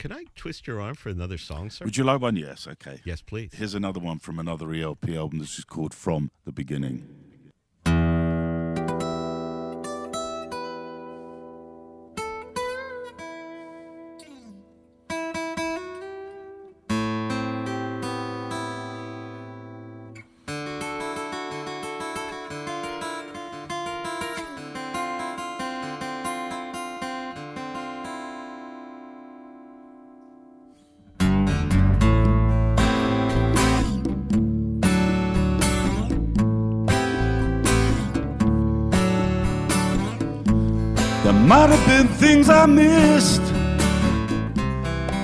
could I twist your arm for another song, sir? Would you like one? Yes, okay. Yes, please. Here's another one from another ELP album. This is called From the Beginning. There might have been things I missed,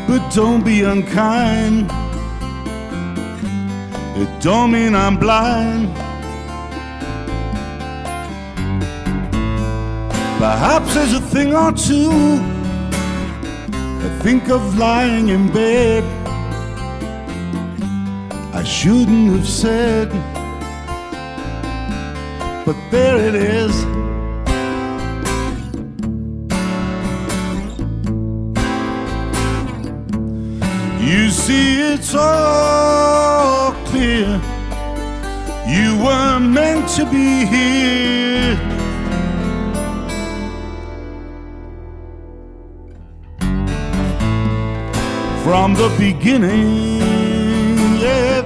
but don't be unkind. It don't mean I'm blind. Perhaps there's a thing or two I think of lying in bed I shouldn't have said, but there it is. You see, it's all clear. You were meant to be here. From the beginning, yeah.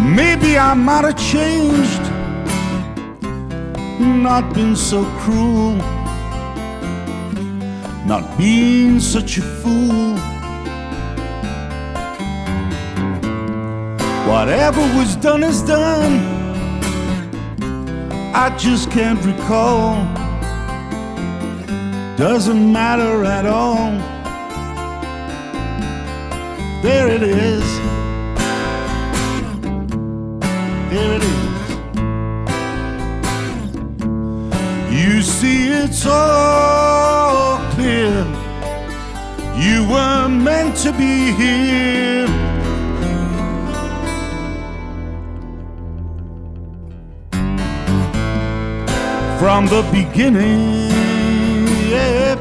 Maybe I might have changed, not been so cruel, not being such a fool. Whatever was done is done. I just can't recall. Doesn't matter at all. There it is. There it is. You see, it's all clear. You were meant to be here. From the beginning, yeah.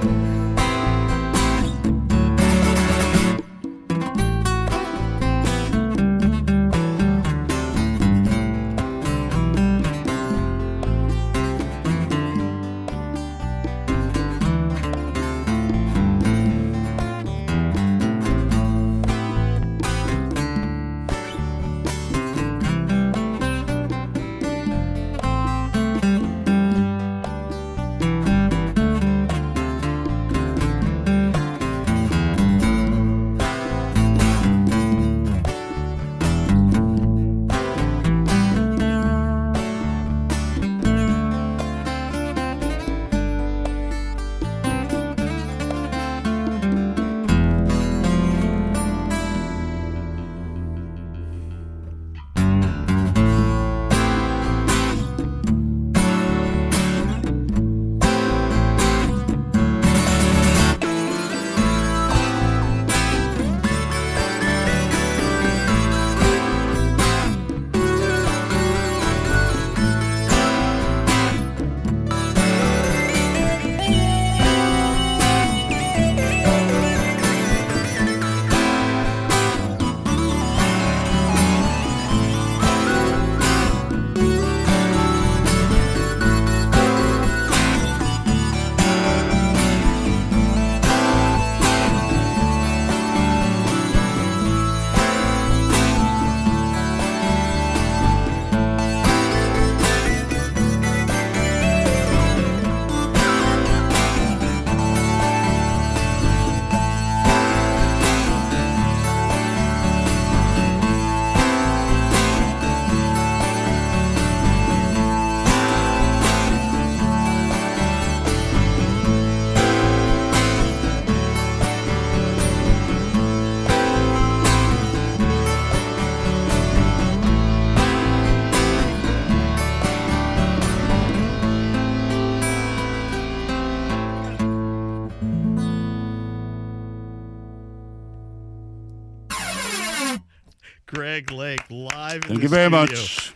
Greg Lake live in Thank the you very studio. much.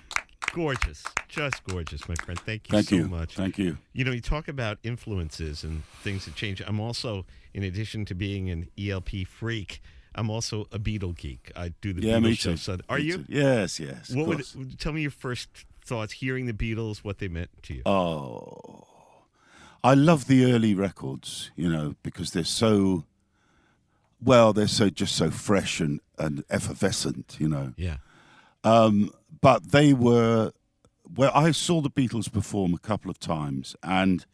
Gorgeous. just gorgeous, my friend. Thank you so much. Thank you. You know, you talk about influences and things that change. I'm also, in addition to being an ELP freak, I'm also a Beatle geek. I do the Beatles me show. too. So are you? Too. Yes. Tell me your first thoughts hearing the Beatles, what they meant to you. Oh, I love the early records, because they're so just so fresh and effervescent, Yeah. But they were, I saw the Beatles perform a couple of times, and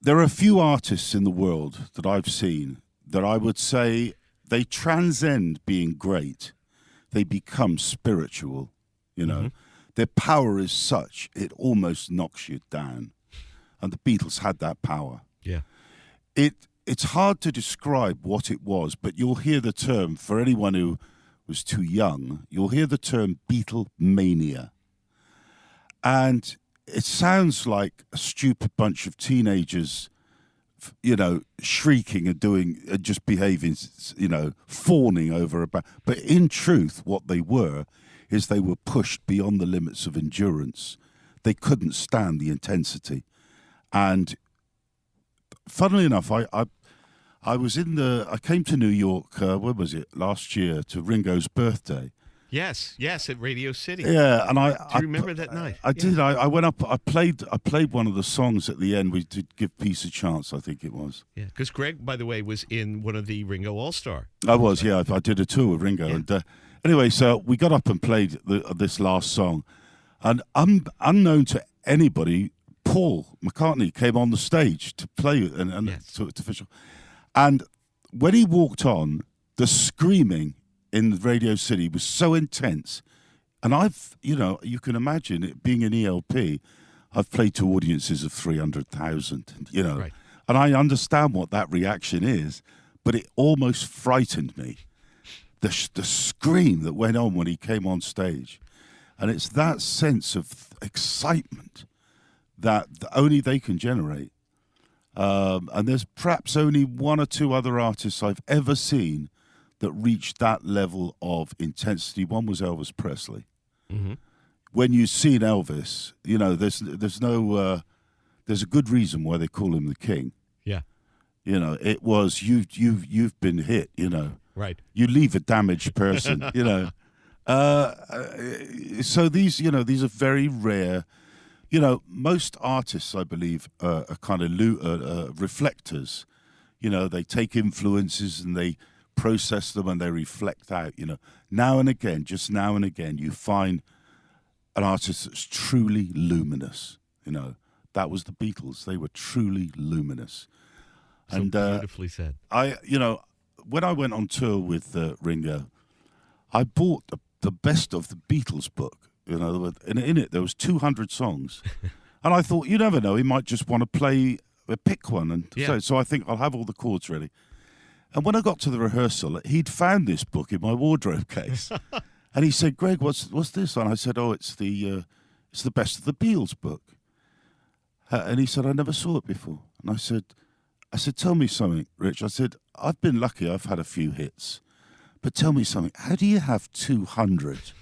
there are a few artists in the world that I've seen that I would say they transcend being great. They become spiritual, Mm-hmm. Their power is such, it almost knocks you down. And the Beatles had that power. Yeah. It's hard to describe what it was, but you'll hear the term, for anyone who was too young, you'll hear the term Beatlemania. And it sounds like a stupid bunch of teenagers, shrieking and just behaving, fawning over about. But in truth, what they were is they were pushed beyond the limits of endurance. They couldn't stand the intensity. And funnily enough, I came to New York, when was it, last year, to Ringo's birthday. Yes, at Radio City. Yeah, and Do you remember that night? I did. I went up. I played one of the songs at the end. We did Give Peace a Chance, I think it was. Yeah, because Greg, by the way, was in one of the Ringo All-Star. I was, yeah. I did a tour with Ringo, and anyway, so we got up and played this last song, and unknown to anybody, Paul McCartney came on the stage to play to official, and when he walked on, the screaming in Radio City was so intense. And you can imagine it being an ELP. I've played to audiences of 300,000, Right. and I understand what that reaction is, but it almost frightened me. The scream that went on when he came on stage. And it's that sense of excitement that only they can generate. And there's perhaps only one or two other artists I've ever seen that reached that level of intensity. One was Elvis Presley. Mm-hmm. When you've seen Elvis, there's a good reason why they call him the king. Yeah. It was you've been hit. Right. You leave a damaged person. So these are very rare. Most artists, I believe, are kind of reflectors. They take influences and they process them and they reflect out. Now and again, you find an artist that's truly luminous. That was the Beatles. They were truly luminous. So beautifully said. When I went on tour with Ringo, I bought the best of the Beatles book. And in it there was 200 songs, and I thought, you never know, he might just want to pick one, and so I think I'll have all the chords ready. And when I got to the rehearsal, he'd found this book in my wardrobe case, and he said, "Greg, what's this?" And I said, "Oh, it's the best of the Beatles book." And he said, "I never saw it before." And I said, "Tell me something, Rich." I said, "I've been lucky; I've had a few hits, but tell me something. How do you have 200?"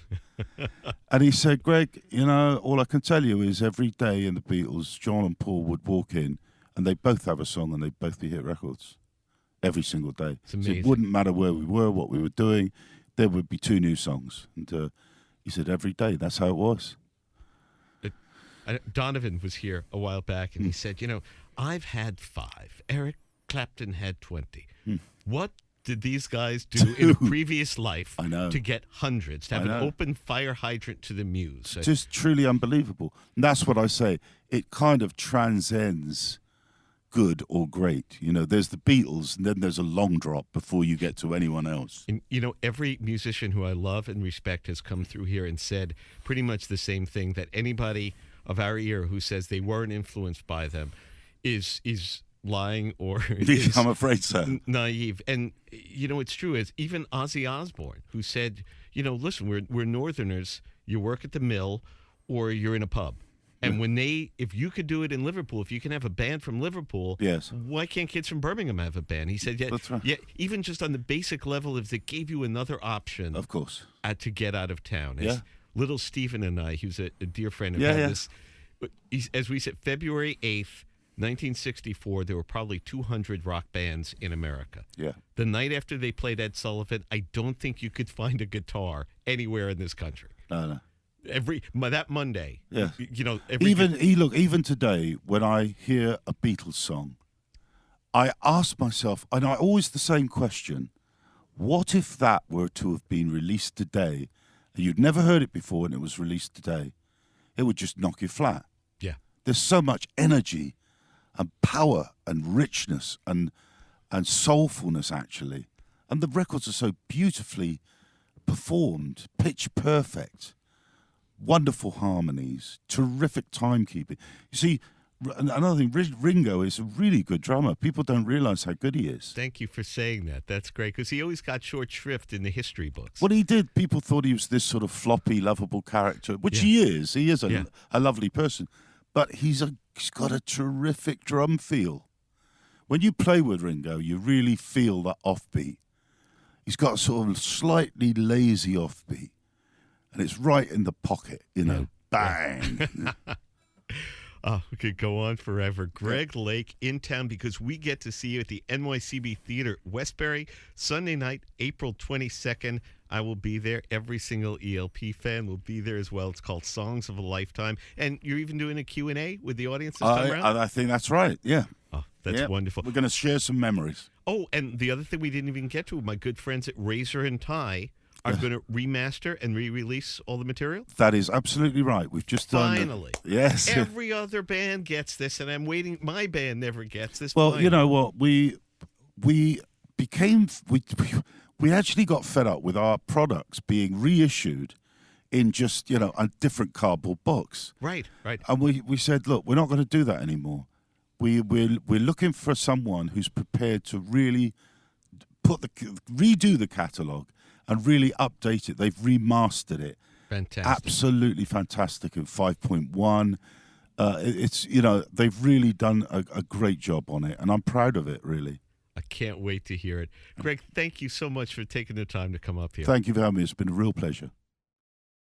And he said, "Greg, all I can tell you is every day in the Beatles, John and Paul would walk in, and they both have a song, and they'd both be hit records every single day. It's amazing. So it wouldn't matter where we were, what we were doing, there would be 2 new songs." And he said, every day, that's how it was. Donovan was here a while back, and he said, I've had 5. Eric Clapton had 20. What did these guys do in a previous life to get hundreds, to have an open fire hydrant to the muse? Just truly unbelievable. And that's what I say. It kind of transcends good or great. There's the Beatles, and then there's a long drop before you get to anyone else. And, every musician who I love and respect has come through here and said pretty much the same thing, that anybody of our era who says they weren't influenced by them is lying or I'm afraid so. Naive. And it's true, as even Ozzy Osbourne, who said, listen, we're Northerners, you work at the mill or you're in a pub. And if you could do it in Liverpool, if you can have a band from Liverpool, yes, why can't kids from Birmingham have a band? He said, that's right. Even just on the basic level, if they gave you another option, of course, to get out of town. Yeah. little Stephen and I, who's a dear friend, have had this. As we said, February 8th, 1964, there were probably 200 rock bands in America. Yeah. The night after they played Ed Sullivan, I don't think you could find a guitar anywhere in this country. No. That Monday. Yeah. You know, even today, when I hear a Beatles song, I ask myself, and I always the same question: what if that were to have been released today, and you'd never heard it before, and it was released today? It would just knock you flat. Yeah. There's so much energy and power and richness and soulfulness, actually. And the records are so beautifully performed, pitch perfect, wonderful harmonies, terrific timekeeping. You see, another thing, Ringo is a really good drummer. People don't realize how good he is. Thank you for saying that. That's great, because he always got short shrift in the history books. What he did, people thought he was this sort of floppy, lovable character, which he is. He is a lovely person. But he's got a terrific drum feel. When you play with Ringo, you really feel that offbeat. He's got a sort of slightly lazy offbeat, and it's right in the pocket, you know, bang. Oh, we could go on forever. Greg Lake in town, because we get to see you at the NYCB Theater, Westbury, Sunday night, April 22nd. I will be there. Every single ELP fan will be there as well. It's called Songs of a Lifetime. And you're even doing a Q&A with the audience this time around? I think that's right, yeah. Oh, that's wonderful. We're going to share some memories. Oh, and the other thing we didn't even get to, my good friends at Razor and Tie are going to remaster and re-release all the material? That is absolutely right. We've just done... Finally. Yes. Every other band gets this, and I'm waiting. My band never gets this. Well, finally. you know what? We actually got fed up with our products being reissued in just, you know, a different cardboard box. Right. And we said, look, we're not going to do that anymore. We're looking for someone who's prepared to really redo the catalogue and really update it. They've remastered it. Fantastic. Absolutely fantastic in 5.1. It's, you know, they've really done a great job on it, and I'm proud of it, really. I can't wait to hear it. Greg, thank you so much for taking the time to come up here. Thank you for having me. It's been a real pleasure.